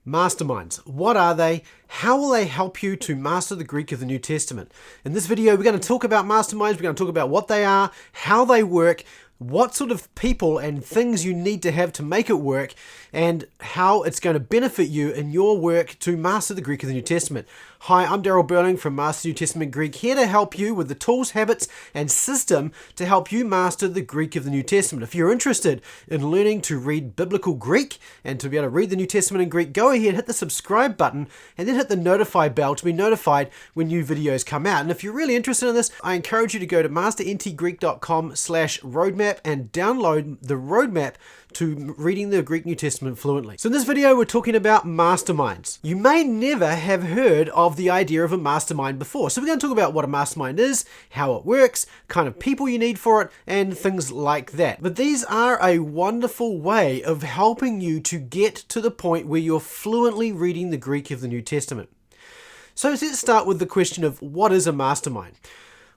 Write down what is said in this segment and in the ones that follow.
Masterminds. What are they? How will they help you to master the Greek of the New Testament? In this video, we're going to talk about masterminds. We're going to talk about what they are, how they work, what sort of people and things you need to have to make it work, and how it's going to benefit you in your work to master the Greek of the New Testament. Hi, I'm Daryl Burling from Master New Testament Greek, here to help you with the tools, habits, and system to help you master the Greek of the New Testament. If you're interested in learning to read biblical Greek and to be able to read the New Testament in Greek, go ahead, hit the subscribe button, and then hit the notify bell to be notified when new videos come out. And if you're really interested in this, I encourage you to go to masterntgreek.com/roadmap and download the roadmap to reading the Greek New Testament fluently. So in this video, we're talking about masterminds. You may never have heard of the idea of a mastermind before. So we're going to talk about what a mastermind is, how it works, kind of people you need for it, and things like that. But these are a wonderful way of helping you to get to the point where you're fluently reading the Greek of the New Testament. So let's start with the question of what is a mastermind?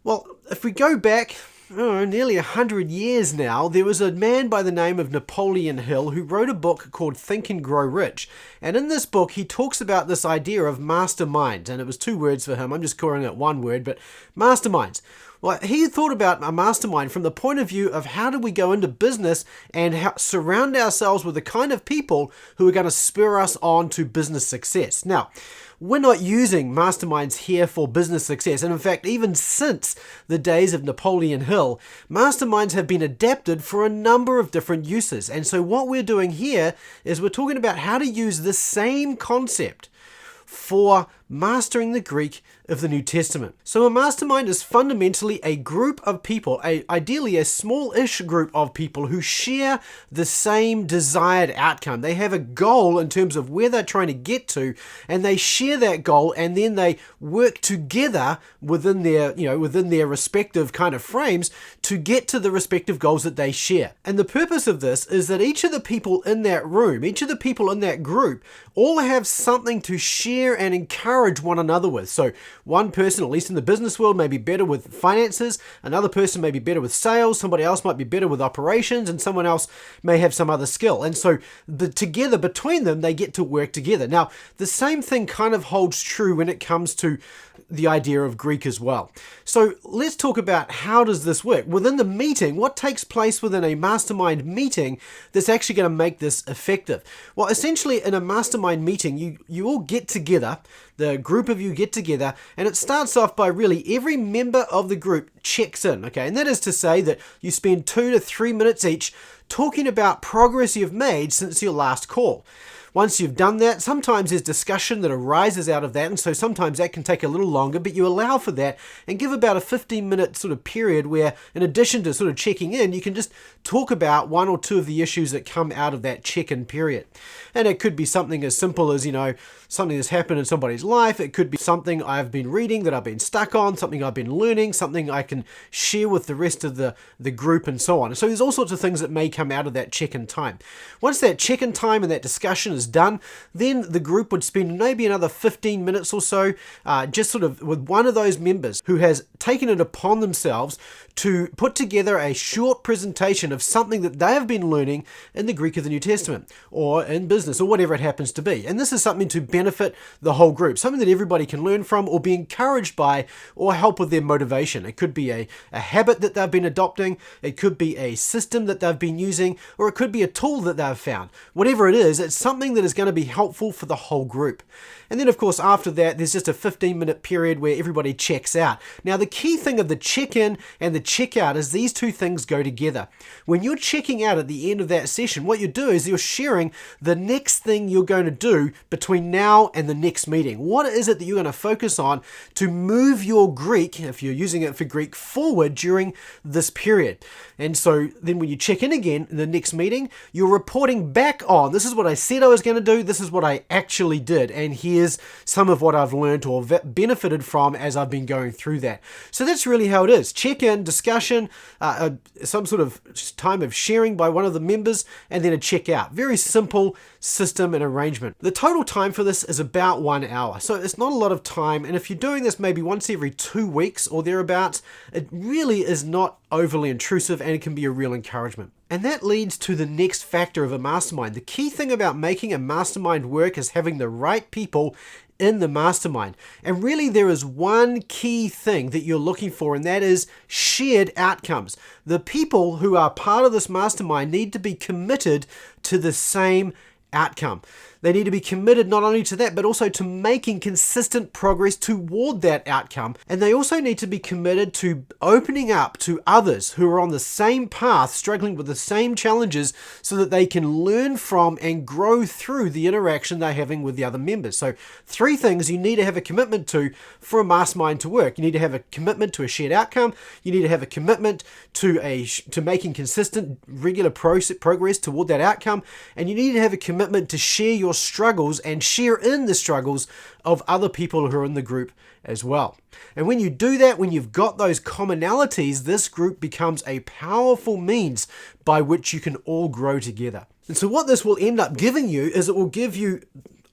Well, if we go back nearly 100 years now, there was a man by the name of Napoleon Hill who wrote a book called Think and Grow Rich. And in this book, he talks about this idea of masterminds. And it was two words for him. I'm just calling it one word, but masterminds. Well, he thought about a mastermind from the point of view of how do we go into business and surround ourselves with the kind of people who are going to spur us on to business success. Now, we're not using masterminds here for business success. And in fact, even since the days of Napoleon Hill, masterminds have been adapted for a number of different uses. And so what we're doing here is we're talking about how to use the same concept for mastering the Greek of the New Testament. So a mastermind is fundamentally a group of people, ideally a small-ish group of people who share the same desired outcome. They have a goal in terms of where they're trying to get to, and they share that goal, and then they work together within their respective kind of frames to get to the respective goals that they share. And the purpose of this is that each of the people in that room, each of the people in that group, all have something to share and encourage one another with. So one person, at least in the business world, may be better with finances, another person may be better with sales, somebody else might be better with operations, and someone else may have some other skill. And so together between them, they get to work together. Now, the same thing kind of holds true when it comes to the idea of Greek as well. So let's talk about how does this work? Within the meeting, what takes place within a mastermind meeting that's actually going to make this effective? Well, essentially in a mastermind meeting, you all get together, the group of you get together, and it starts off by really every member of the group checks in, okay? And that is to say that you spend 2 to 3 minutes each talking about progress you've made since your last call. Once you've done that, sometimes there's discussion that arises out of that, and so sometimes that can take a little longer, but you allow for that and give about a 15-minute sort of period where, in addition to sort of checking in, you can just talk about one or two of the issues that come out of that check-in period. And it could be something as simple as, something that's happened in somebody's life. It could be something I've been reading that I've been stuck on, something I've been learning, something I can share with the rest of the group, and so on. So there's all sorts of things that may come out of that check-in time. Once that check-in time and that discussion is done, then the group would spend maybe another 15 minutes or so just sort of with one of those members who has taken it upon themselves to put together a short presentation of something that they have been learning in the Greek of the New Testament or in business or whatever it happens to be. And this is something to benefit the whole group, something that everybody can learn from or be encouraged by or help with their motivation. It could be a habit that they've been adopting, it could be a system that they've been using, or it could be a tool that they've found. Whatever it is, it's something that is going to be helpful for the whole group. And then of course after that there's just a 15-minute period where everybody checks out. Now the key thing of the check-in and the check-out is these two things go together. When you're checking out at the end of that session, what you do is you're sharing the next thing you're going to do between now and the next meeting. What is it that you're going to focus on to move your Greek, if you're using it for Greek, forward during this period? And so then when you check in again in the next meeting, you're reporting back on, this is what I said I was going to do, this is what I actually did, and here's some of what I've learned or benefited from as I've been going through that. So that's really how it is. Check-in, discussion, some sort of time of sharing by one of the members, and then a check-out. Very simple system and arrangement. The total time for this is about 1 hour. So it's not a lot of time, and if you're doing this maybe once every 2 weeks or thereabouts, it really is not overly intrusive and it can be a real encouragement. And that leads to the next factor of a mastermind. The key thing about making a mastermind work is having the right people in the mastermind. And really there is one key thing that you're looking for, and that is shared outcomes. The people who are part of this mastermind need to be committed to the same outcome. They need to be committed not only to that, but also to making consistent progress toward that outcome. And they also need to be committed to opening up to others who are on the same path, struggling with the same challenges, so that they can learn from and grow through the interaction they're having with the other members. So 3 things you need to have a commitment to for a mastermind to work. You need to have a commitment to a shared outcome. You need to have a commitment to making consistent, regular progress toward that outcome. And you need to have a commitment to share your struggles and share in the struggles of other people who are in the group as well. And when you do that, when you've got those commonalities, this group becomes a powerful means by which you can all grow together. And so what this will end up giving you is it will give you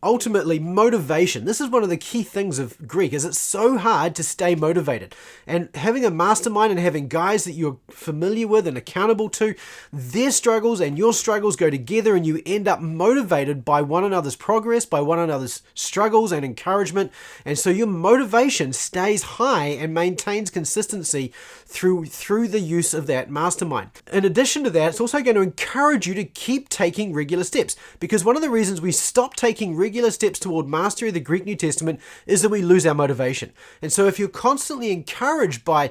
ultimately motivation. This is one of the key things of Greek, is it's so hard to stay motivated. And having a mastermind and having guys that you're familiar with and accountable to, their struggles and your struggles go together, and you end up motivated by one another's progress, by one another's struggles and encouragement. And so your motivation stays high and maintains consistency through the use of that mastermind. In addition to that, it's also going to encourage you to keep taking regular steps, because one of the reasons we stop taking regular steps toward mastery of the Greek New Testament is that we lose our motivation. And so if you're constantly encouraged by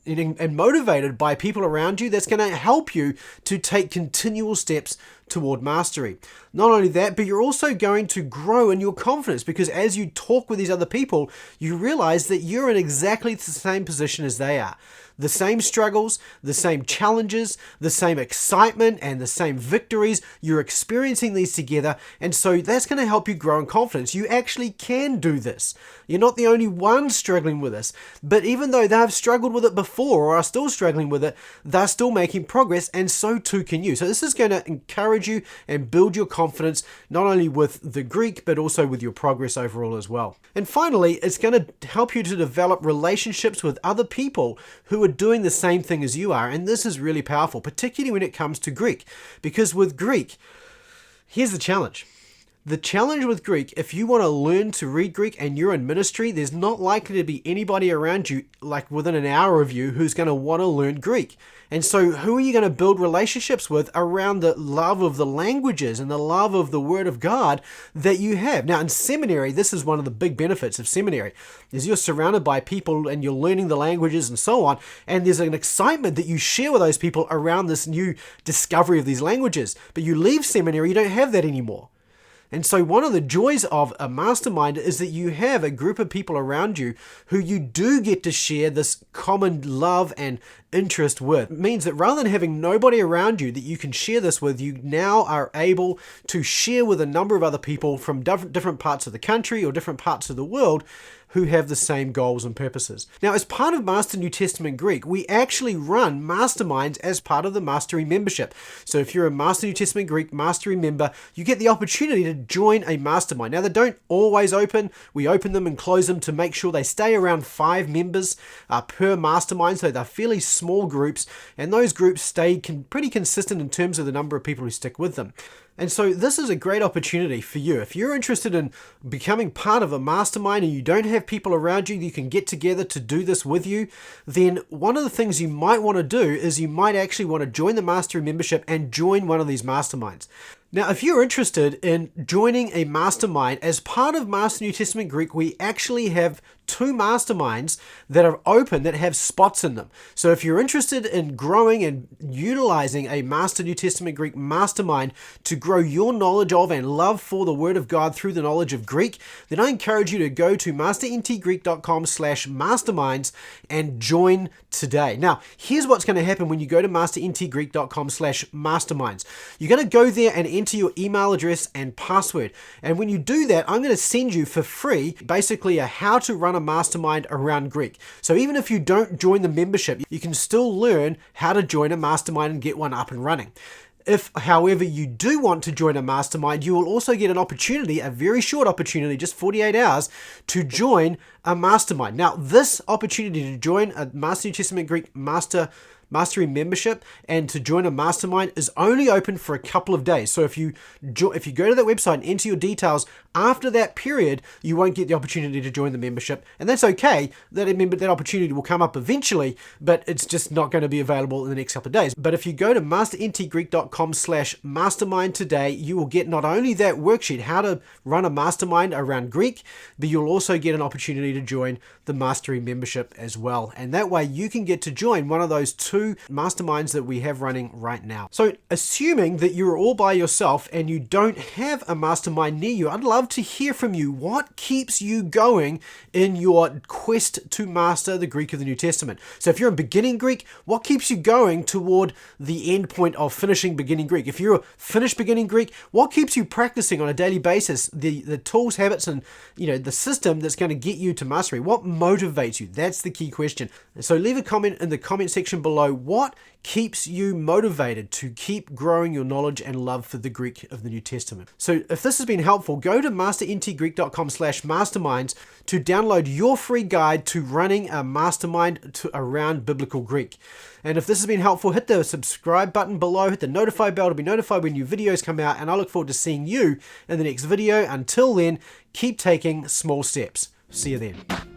and motivated by people around you, that's going to help you to take continual steps toward mastery. Not only that, but you're also going to grow in your confidence, because as you talk with these other people, you realize that you're in exactly the same position as they are. The same struggles, the same challenges, the same excitement, and the same victories. You're experiencing these together, and so that's going to help you grow in confidence. You actually can do this. You're not the only one struggling with this, but even though they've struggled with it before or are still struggling with it, they're still making progress, and so too can you. So this is going to encourage you and build your confidence, not only with the Greek, but also with your progress overall as well. And finally, it's going to help you to develop relationships with other people who are doing the same thing as you are. And this is really powerful, particularly when it comes to Greek, because with Greek, here's the challenge. The challenge with Greek, if you want to learn to read Greek and you're in ministry, there's not likely to be anybody around you, like within an hour of you, who's going to want to learn Greek. And so who are you going to build relationships with around the love of the languages and the love of the Word of God that you have? Now in seminary, this is one of the big benefits of seminary, is you're surrounded by people and you're learning the languages and so on, and there's an excitement that you share with those people around this new discovery of these languages. But you leave seminary, you don't have that anymore. And so one of the joys of a mastermind is that you have a group of people around you who you do get to share this common love and interest with. It means that rather than having nobody around you that you can share this with, you now are able to share with a number of other people from different parts of the country or different parts of the world who have the same goals and purposes. Now, as part of Master New Testament Greek, we actually run masterminds as part of the Mastery membership. So if you're a Master New Testament Greek Mastery member, you get the opportunity to join a mastermind. Now, they don't always open. We open them and close them to make sure they stay around 5 members per mastermind, so they're fairly small groups, and those groups stay pretty consistent in terms of the number of people who stick with them. And so this is a great opportunity for you. If you're interested in becoming part of a mastermind and you don't have people around you that you can get together to do this with you, then one of the things you might want to do is you might actually want to join the Mastery membership and join one of these masterminds. Now, if you're interested in joining a mastermind, as part of Master New Testament Greek, we actually have 2 masterminds that are open that have spots in them. So if you're interested in growing and utilizing a Master New Testament Greek mastermind to grow your knowledge of and love for the Word of God through the knowledge of Greek, then I encourage you to go to masterntgreek.com/masterminds and join today. Now, here's what's going to happen when you go to masterntgreek.com/masterminds. You're going to go there and enter your email address and password. And when you do that, I'm going to send you for free basically a how to run a mastermind around Greek. So even if you don't join the membership, you can still learn how to join a mastermind and get one up and running. If, however, you do want to join a mastermind, you will also get an opportunity, a very short opportunity, just 48 hours, to join a mastermind. Now, this opportunity to join a Master New Testament Greek Mastermind Mastery membership and to join a mastermind is only open for a couple of days. So if you go to that website and enter your details after that period, you won't get the opportunity to join the membership. And that's okay. That opportunity will come up eventually, but it's just not going to be available in the next couple of days. But if you go to masterntgreek.com/mastermind today, you will get not only that worksheet, how to run a mastermind around Greek, but you'll also get an opportunity to join the Mastery membership as well. And that way you can get to join one of those 2 masterminds that we have running right now. So assuming that you're all by yourself and you don't have a mastermind near you, I'd love to hear from you. What keeps you going in your quest to master the Greek of the New Testament? So if you're in beginning Greek, what keeps you going toward the end point of finishing beginning Greek? If you're finished beginning Greek, what keeps you practicing on a daily basis the tools, habits, and the system that's going to get you to mastery? What motivates you? That's the key question. So leave a comment in the comment section below. What keeps you motivated to keep growing your knowledge and love for the Greek of the New Testament? So if this has been helpful, go to masterntgreek.com/masterminds to download your free guide to running a mastermind around biblical Greek. And if this has been helpful, hit the subscribe button below, hit the notify bell to be notified when new videos come out, and I look forward to seeing you in the next video. Until then, keep taking small steps. See you then.